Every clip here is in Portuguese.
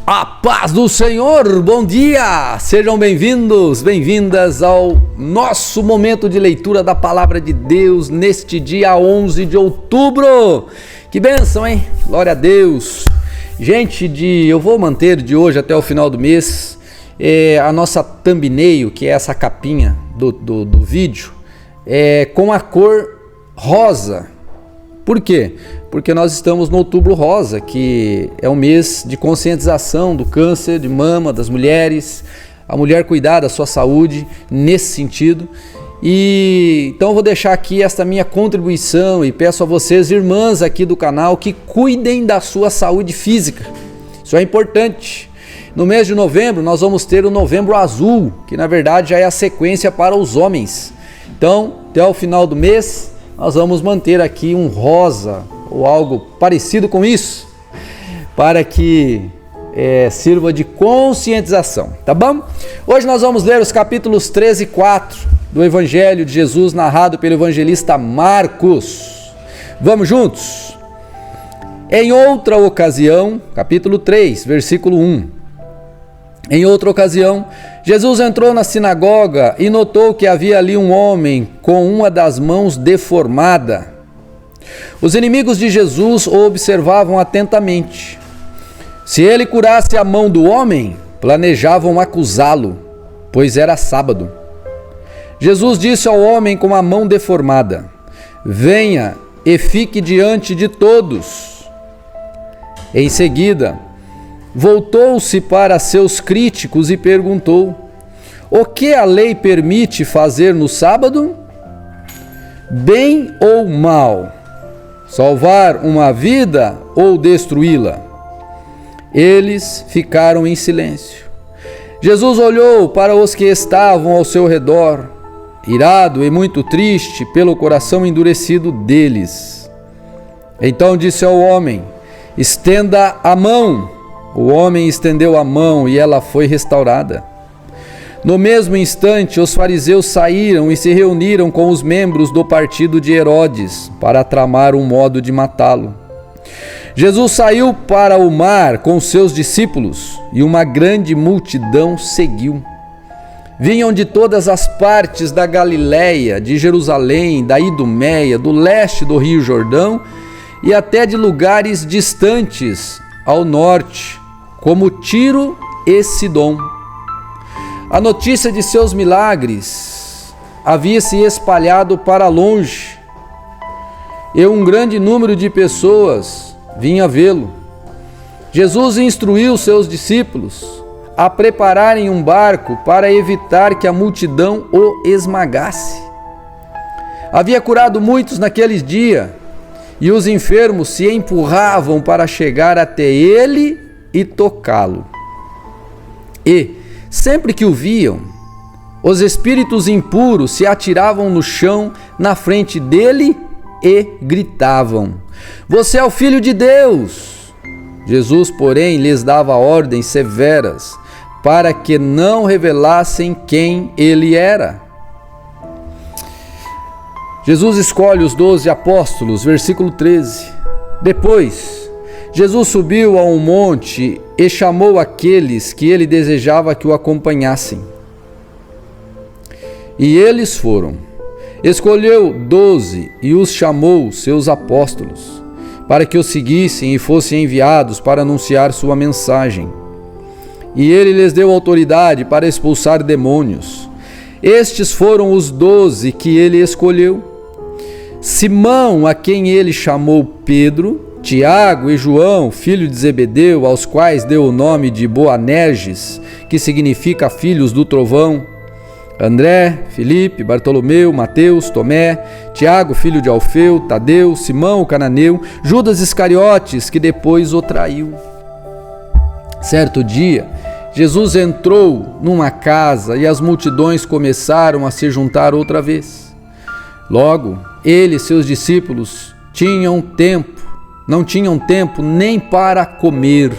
A paz do Senhor, bom dia! Sejam bem-vindos, bem-vindas ao nosso momento de leitura da Palavra de Deus neste dia 11 de outubro. Que bênção, hein? Glória a Deus! Gente, eu vou manter de hoje até o final do mês a nossa thumbnail, que é essa capinha do vídeo, com a cor rosa. Por quê? Porque nós estamos no Outubro Rosa, que é um mês de conscientização do câncer de mama das mulheres, a mulher cuidar da sua saúde nesse sentido. E então eu vou deixar aqui esta minha contribuição e peço a vocês, irmãs aqui do canal, que cuidem da sua saúde física. Isso é importante. No mês de novembro nós vamos ter o Novembro Azul, que na verdade já é a sequência para os homens. Então, até o final do mês, nós vamos manter aqui um rosa ou algo parecido com isso, para que sirva de conscientização, tá bom? Hoje nós vamos ler os capítulos 13 e 4 do Evangelho de Jesus, narrado pelo evangelista Marcos. Vamos juntos? Em outra ocasião, capítulo 3, versículo 1. Em outra ocasião, Jesus entrou na sinagoga e notou que havia ali um homem com uma das mãos deformada. Os inimigos de Jesus o observavam atentamente. Se ele curasse a mão do homem, planejavam acusá-lo, pois era sábado. Jesus disse ao homem com a mão deformada: venha e fique diante de todos. Em seguida, voltou-se para seus críticos e perguntou: o que a lei permite fazer no sábado? Bem ou mal? Salvar uma vida ou destruí-la? Eles ficaram em silêncio. Jesus olhou para os que estavam ao seu redor, irado e muito triste pelo coração endurecido deles. Então disse ao homem: estenda a mão. O homem estendeu a mão e ela foi restaurada. No mesmo instante, os fariseus saíram e se reuniram com os membros do partido de Herodes para tramar um modo de matá-lo. Jesus saiu para o mar com seus discípulos e uma grande multidão seguiu. Vinham de todas as partes da Galiléia, de Jerusalém, da Idumeia, do leste do Rio Jordão e até de lugares distantes ao norte, como Tiro e Sidom. A notícia de seus milagres havia se espalhado para longe, e um grande número de pessoas vinha vê-lo. Jesus instruiu seus discípulos a prepararem um barco para evitar que a multidão o esmagasse. Havia curado muitos naqueles dias, e os enfermos se empurravam para chegar até ele e tocá-lo. E, sempre que o viam, os espíritos impuros se atiravam no chão na frente dele e gritavam: você é o Filho de Deus! Jesus, porém, lhes dava ordens severas para que não revelassem quem ele era. Jesus escolhe os 12 apóstolos, versículo 13. Depois, Jesus subiu a um monte e chamou aqueles que ele desejava que o acompanhassem. E eles foram. Escolheu 12 e os chamou seus apóstolos, para que o seguissem e fossem enviados para anunciar sua mensagem. E ele lhes deu autoridade para expulsar demônios. Estes foram os 12 que ele escolheu: Simão, a quem ele chamou Pedro, Tiago e João, filho de Zebedeu, aos quais deu o nome de Boanerges, que significa filhos do trovão, André, Filipe, Bartolomeu, Mateus, Tomé, Tiago, filho de Alfeu, Tadeu, Simão, o cananeu, Judas Iscariotes, que depois o traiu. Certo dia, Jesus entrou numa casa e as multidões começaram a se juntar outra vez. Logo, ele e seus discípulos não tinham tempo nem para comer.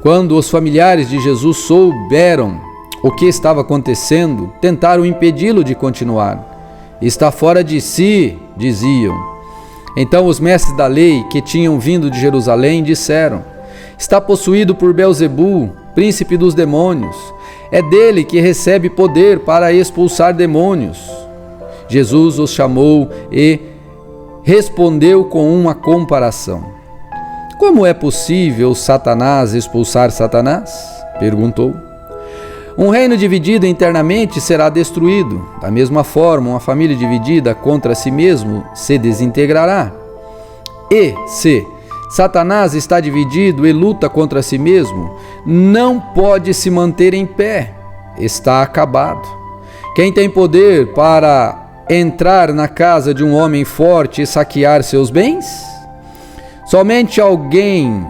Quando os familiares de Jesus souberam o que estava acontecendo, tentaram impedi-lo de continuar. Está fora de si, diziam. Então os mestres da lei, que tinham vindo de Jerusalém, disseram: Está possuído por Belzebu, príncipe dos demônios. É dele que recebe poder para expulsar demônios. Jesus os chamou e respondeu com uma comparação. Como é possível Satanás expulsar Satanás? Perguntou. Um reino dividido internamente será destruído. Da mesma forma, uma família dividida contra si mesmo se desintegrará. E se Satanás está dividido e luta contra si mesmo, não pode se manter em pé. Está acabado. Quem tem poder para entrar na casa de um homem forte e saquear seus bens? Somente alguém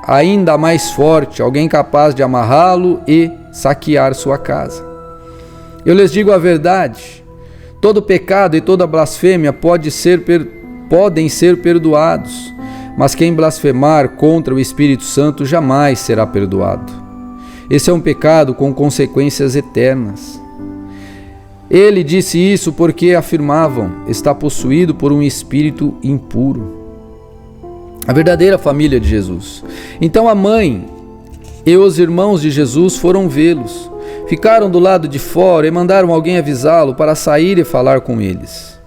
ainda mais forte, alguém capaz de amarrá-lo e saquear sua casa. Eu lhes digo a verdade: todo pecado e toda blasfêmia podem ser perdoados, mas quem blasfemar contra o Espírito Santo jamais será perdoado. Esse é um pecado com consequências eternas. Ele disse isso porque afirmavam: está possuído por um espírito impuro. A verdadeira família de Jesus. Então a mãe e os irmãos de Jesus foram vê-los. Ficaram do lado de fora e mandaram alguém avisá-lo para sair e falar com eles.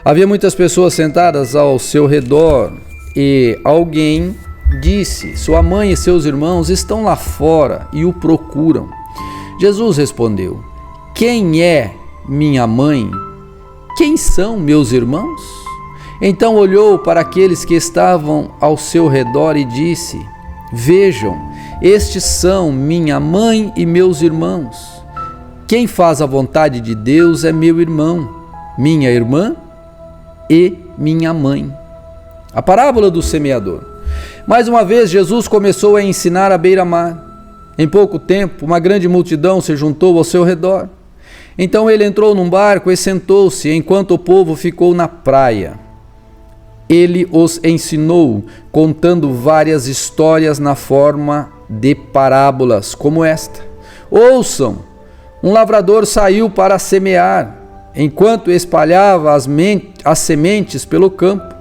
Havia muitas pessoas sentadas ao seu redor e alguém disse: sua mãe e seus irmãos estão lá fora e o procuram. Jesus respondeu: quem é minha mãe? Quem são meus irmãos? Então olhou para aqueles que estavam ao seu redor e disse: vejam, estes são minha mãe e meus irmãos. Quem faz a vontade de Deus é meu irmão, minha irmã e minha mãe. A parábola do semeador. Mais uma vez Jesus começou a ensinar à beira-mar. Em pouco tempo, uma grande multidão se juntou ao seu redor. Então ele entrou num barco e sentou-se, enquanto o povo ficou na praia. Ele os ensinou, contando várias histórias na forma de parábolas, como esta. Ouçam, um lavrador saiu para semear, enquanto espalhava as sementes pelo campo.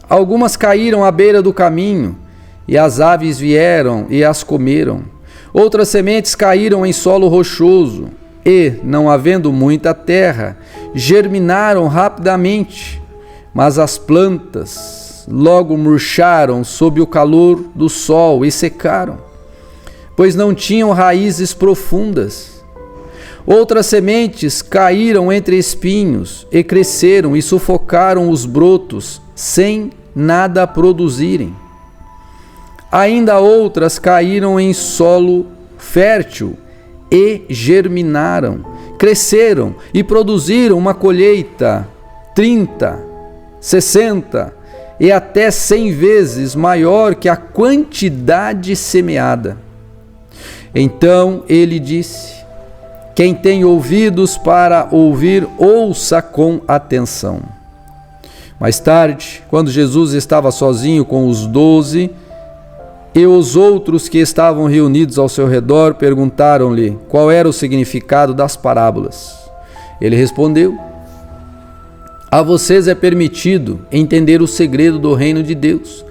Algumas caíram à beira do caminho, e as aves vieram e as comeram. Outras sementes caíram em solo rochoso, e, não havendo muita terra, germinaram rapidamente. Mas as plantas logo murcharam sob o calor do sol e secaram, pois não tinham raízes profundas. Outras sementes caíram entre espinhos e cresceram e sufocaram os brotos, sem nada produzirem. Ainda outras caíram em solo fértil e germinaram, cresceram e produziram uma colheita 30, 60 e até 100 vezes maior que a quantidade semeada. Então ele disse: quem tem ouvidos para ouvir, ouça com atenção. Mais tarde, quando Jesus estava sozinho com os 12 e os outros que estavam reunidos ao seu redor, perguntaram-lhe qual era o significado das parábolas. Ele respondeu: a vocês é permitido entender o segredo do reino de Deus,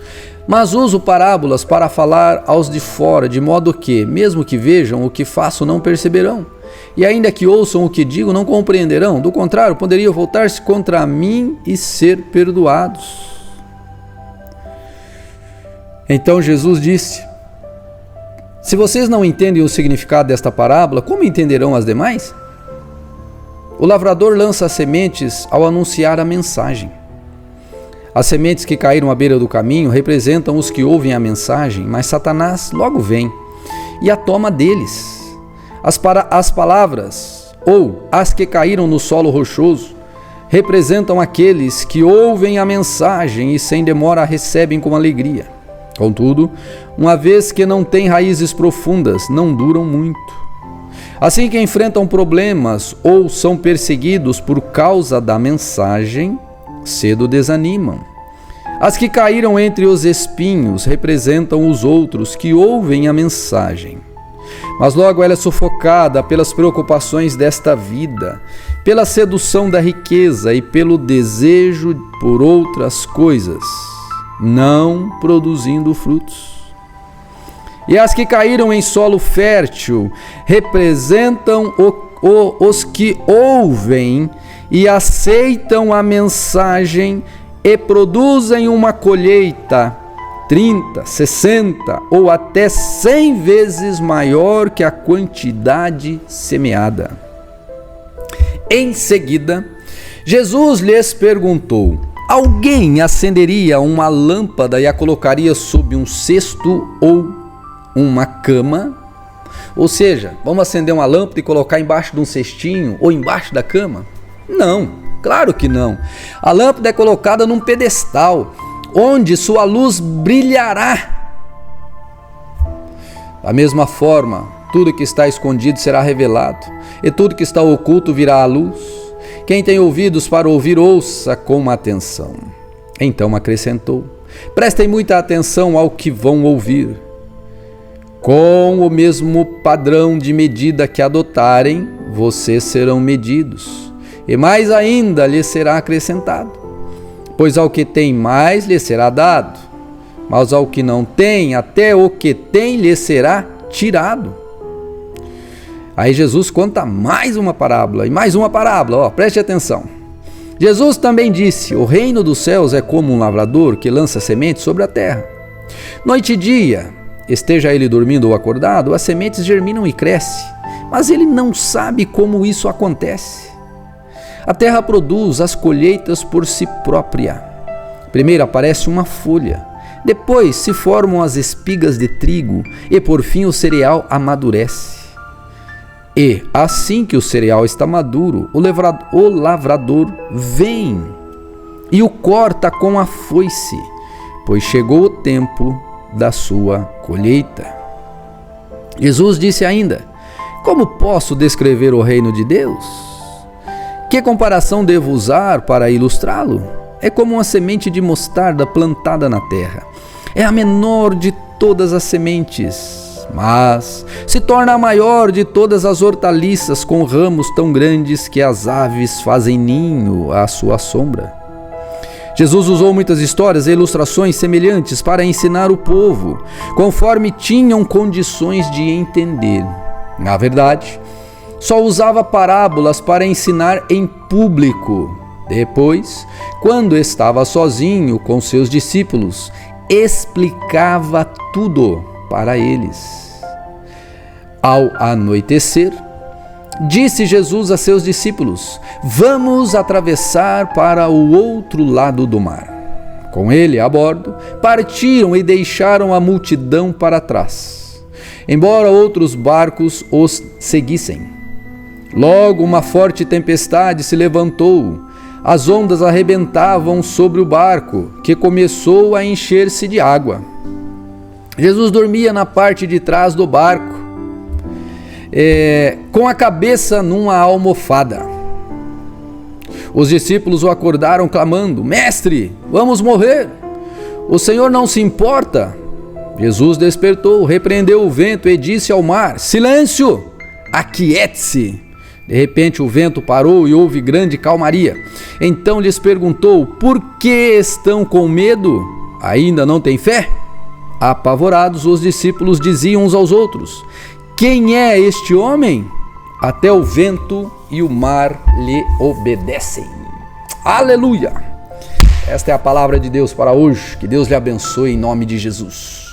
mas uso parábolas para falar aos de fora, de modo que, mesmo que vejam o que faço, não perceberão, e ainda que ouçam o que digo, não compreenderão. Do contrário, poderiam voltar-se contra mim e ser perdoados. Então Jesus disse: se vocês não entendem o significado desta parábola, como entenderão as demais? O lavrador lança as sementes ao anunciar a mensagem. As sementes que caíram à beira do caminho representam os que ouvem a mensagem, mas Satanás logo vem e a toma deles. As palavras, ou as que caíram no solo rochoso, representam aqueles que ouvem a mensagem e sem demora a recebem com alegria. Contudo, uma vez que não têm raízes profundas, não duram muito. Assim que enfrentam problemas ou são perseguidos por causa da mensagem, cedo desanimam. As que caíram entre os espinhos representam os outros que ouvem a mensagem. Mas logo ela é sufocada pelas preocupações desta vida, pela sedução da riqueza e pelo desejo por outras coisas, não produzindo frutos. E as que caíram em solo fértil representam os que ouvem e aceitam a mensagem e produzem uma colheita 30, 60 ou até 100 vezes maior que a quantidade semeada. Em seguida, Jesus lhes perguntou: alguém acenderia uma lâmpada e a colocaria sob um cesto ou uma cama? Ou seja, vamos acender uma lâmpada e colocar embaixo de um cestinho ou embaixo da cama? Não, claro que não. A lâmpada é colocada num pedestal, onde sua luz brilhará. Da mesma forma, tudo que está escondido será revelado, e tudo que está oculto virá à luz. Quem tem ouvidos para ouvir, ouça com atenção. Então acrescentou: prestem muita atenção ao que vão ouvir. Com o mesmo padrão de medida que adotarem, vocês serão medidos, e mais ainda lhes será acrescentado. Pois ao que tem mais lhe será dado, mas ao que não tem, até o que tem lhe será tirado. Aí Jesus conta mais uma parábola, e mais uma parábola, preste atenção. Jesus também disse: o reino dos céus é como um lavrador que lança semente sobre a terra. Noite e dia, esteja ele dormindo ou acordado, as sementes germinam e crescem, mas ele não sabe como isso acontece. A terra produz as colheitas por si própria. Primeiro aparece uma folha, depois se formam as espigas de trigo e por fim o cereal amadurece. E assim que o cereal está maduro, o lavrador vem e o corta com a foice, pois chegou o tempo da sua colheita. Jesus disse ainda: como posso descrever o reino de Deus? Que comparação devo usar para ilustrá-lo? É como uma semente de mostarda plantada na terra. É a menor de todas as sementes, mas se torna a maior de todas as hortaliças, com ramos tão grandes que as aves fazem ninho à sua sombra. Jesus usou muitas histórias e ilustrações semelhantes para ensinar o povo, conforme tinham condições de entender. Na verdade, só usava parábolas para ensinar em público. Depois, quando estava sozinho com seus discípulos, explicava tudo para eles. Ao anoitecer, disse Jesus a seus discípulos: vamos atravessar para o outro lado do mar. Com ele a bordo, partiram e deixaram a multidão para trás, embora outros barcos os seguissem. Logo uma forte tempestade se levantou, as ondas arrebentavam sobre o barco, que começou a encher-se de água. Jesus dormia na parte de trás do barco, com a cabeça numa almofada. Os discípulos o acordaram clamando: mestre, vamos morrer, o Senhor não se importa? Jesus despertou, repreendeu o vento e disse ao mar: silêncio, aquiete-se. De repente o vento parou e houve grande calmaria. Então lhes perguntou: por que estão com medo? Ainda não têm fé? Apavorados, os discípulos diziam uns aos outros: quem é este homem? Até o vento e o mar lhe obedecem. Aleluia! Esta é a palavra de Deus para hoje. Que Deus lhe abençoe em nome de Jesus.